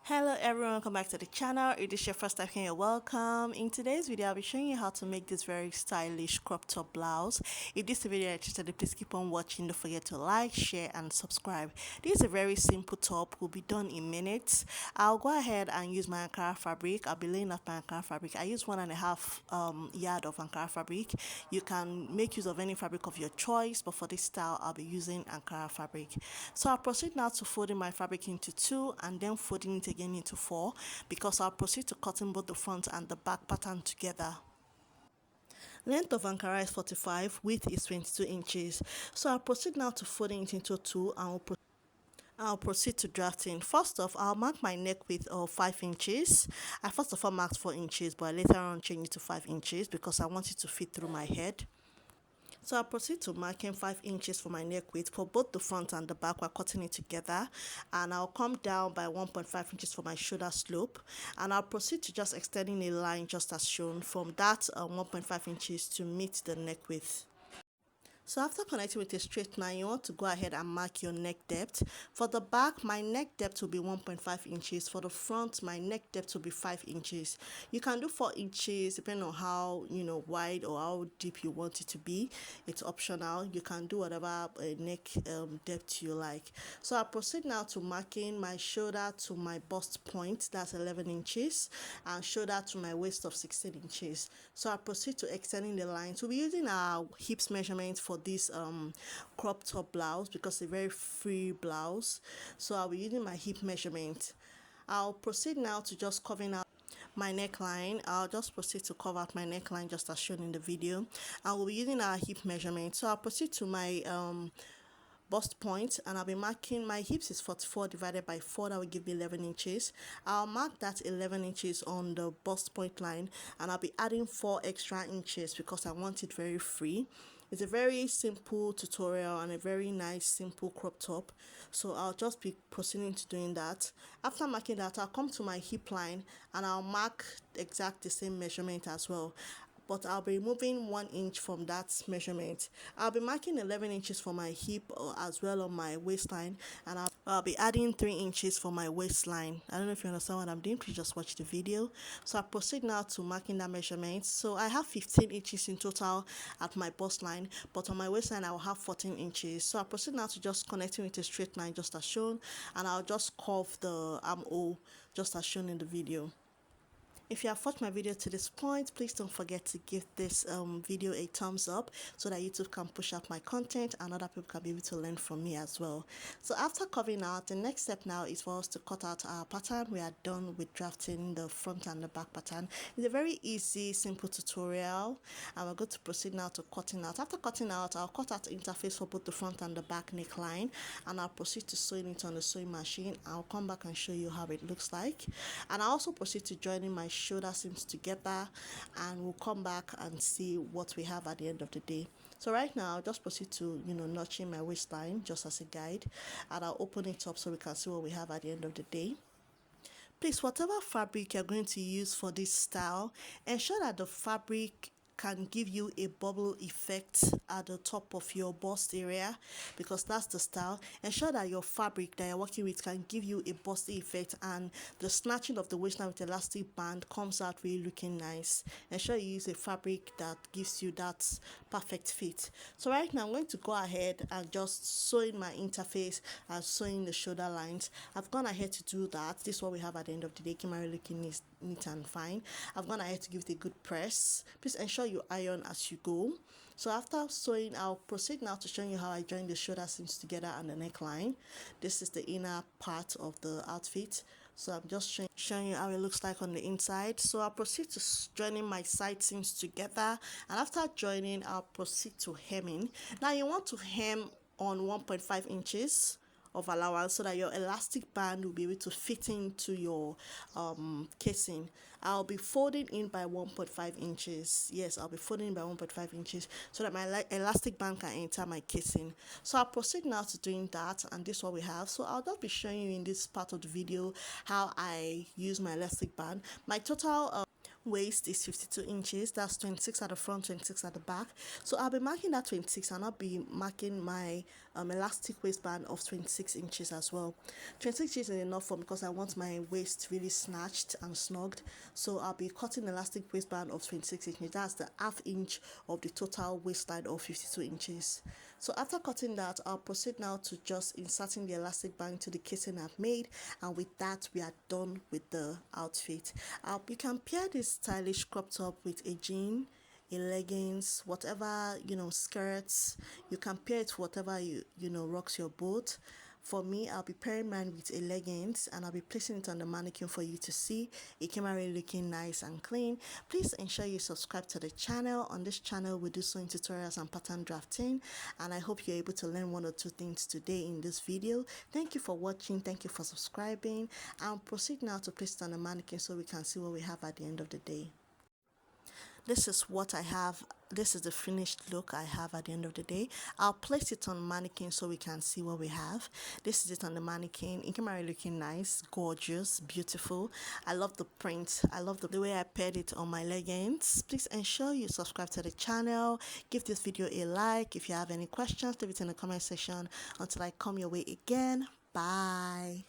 Hello everyone, welcome back to the channel. If this is your first time here, you're welcome. In today's video, I'll be showing you how to make this very stylish crop top blouse. If this is a video you're interested in, please keep on watching. Don't forget to like, share and subscribe. This is a very simple top, will be done in minutes. I'll go ahead and use my Ankara fabric. I'll be laying out my Ankara fabric. I use 1.5 yard of Ankara fabric. You can make use of any fabric of your choice, but for this style, I'll be using Ankara fabric. So I'll proceed now to folding my fabric into 2 and then folding it again into 4, because I'll proceed to cutting both the front and the back pattern together. Length of Ankara is 45, width is 22 inches. So I'll proceed now to folding it into 2 and I'll proceed to drafting. First off, I'll mark my neck width of 5 inches. I first of all marked 4 inches, but I later on changed it to 5 inches because I want it to fit through my head. So I'll proceed to marking 5 inches for my neck width. For both the front and the back, we're cutting it together. And I'll come down by 1.5 inches for my shoulder slope. And I'll proceed to just extending a line just as shown from that 1.5 inches to meet the neck width. So after connecting with a straight line, you want to go ahead and mark your neck depth. For the back, my neck depth will be 1.5 inches. For the front, my neck depth will be 5 inches. You can do 4 inches depending on how wide or how deep you want it to be. It's optional. You can do whatever neck depth you like. So I'll proceed now to marking my shoulder to my bust point, that's 11 inches, and shoulder to my waist of 16 inches. So I'll proceed to extending the lines. We'll be using our hips measurement for this crop top blouse because it's a very free blouse. So I'll be using my hip measurement. I'll proceed now to just covering out my neckline. I'll just proceed to cover out my neckline just as shown in the video. I will be using our hip measurement. So I'll proceed to my bust point, and I'll be marking my hips is 44 divided by 4, that will give me 11 inches. I'll mark that 11 inches on the bust point line, and I'll be adding 4 extra inches because I want it very free. It's a very simple tutorial and a very nice simple crop top, so I'll just be proceeding to doing that. After marking that, I'll come to my hip line and I'll mark exact the same measurement as well, but I'll be removing 1 inch from that measurement. I'll be marking 11 inches for my hip as well on my waistline, and I'll be adding 3 inches for my waistline. I don't know if you understand what I'm doing, please just watch the video. So I'll proceed now to marking that measurement. So I have 15 inches in total at my bust line, but on my waistline I will have 14 inches. So I'll proceed now to just connecting with a straight line just as shown, and I'll just curve the armhole just as shown in the video. If you have watched my video to this point, please don't forget to give this video a thumbs up so that YouTube can push out my content and other people can be able to learn from me as well. So after covering out, the next step now is for us to cut out our pattern. We are done with drafting the front and the back pattern. It's a very easy, simple tutorial, and we're going to proceed now to cutting out. After cutting out, I'll cut out the interface for both the front and the back neckline, and I'll proceed to sewing it on the sewing machine. I'll come back and show you how it looks like, and I'll also proceed to joining my shoulder seams together, and we'll come back and see what we have at the end of the day. So right now I'll just proceed to notching my waistline just as a guide, and I'll open it up so we can see what we have at the end of the day. Please, whatever fabric you're going to use for this style, ensure that the fabric can give you a bubble effect at the top of your bust area, because that's the style. Ensure that your fabric that you're working with can give you a bust effect, and the snatching of the waistline with elastic band comes out really looking nice. Ensure you use a fabric that gives you that perfect fit. So right now I'm going to go ahead and just sewing my interface and sewing the shoulder lines. I've gone ahead to do that. This is what we have at the end of the day. Came out looking neat and fine. I've gone ahead to give it a good press. Please ensure you iron as you go. So after sewing, I'll proceed now to showing you how I join the shoulder seams together and the neckline. This is the inner part of the outfit, so I'm just showing you how it looks like on the inside. So I'll proceed to joining my side seams together, and after joining, I'll proceed to hemming. Now you want to hem on 1.5 inches of allowance so that your elastic band will be able to fit into your casing. I'll be folding in by 1.5 inches. Yes, I'll be folding in by 1.5 inches so that my elastic band can enter my casing. So I'll proceed now to doing that, and this is what we have. So I'll just be showing you in this part of the video how I use my elastic band. My total waist is 52 inches. That's 26 at the front, 26 at the back. So I'll be marking that 26, and I'll be marking my elastic waistband of 26 inches as well. 26 inches is enough for me because I want my waist really snatched and snugged. So I'll be cutting elastic waistband of 26 inches. That's the half inch of the total waistline of 52 inches. So after cutting that, I'll proceed now to just inserting the elastic band into the casing I've made, and with that we are done with the outfit. You can pair this stylish crop top with a jean, a leggings, whatever, skirts. You can pair it whatever rocks your boat. For me, I'll be pairing mine with a leggings, and I'll be placing it on the mannequin for you to see. It came out really looking nice and clean. Please ensure you subscribe to the channel. On this channel, we do sewing tutorials and pattern drafting, and I hope you're able to learn one or two things today in this video. Thank you for watching. Thank you for subscribing. I'll proceed now to place it on the mannequin so we can see what we have at the end of the day. This is what I have. This is the finished look I have at the end of the day. I'll place it on mannequin so we can see what we have. This is it on the mannequin. It came out looking nice, gorgeous, beautiful. I love the print. I love the way I paired it on my leggings. Please ensure you subscribe to the channel. Give this video a like. If you have any questions, leave it in the comment section. Until I come your way again. Bye.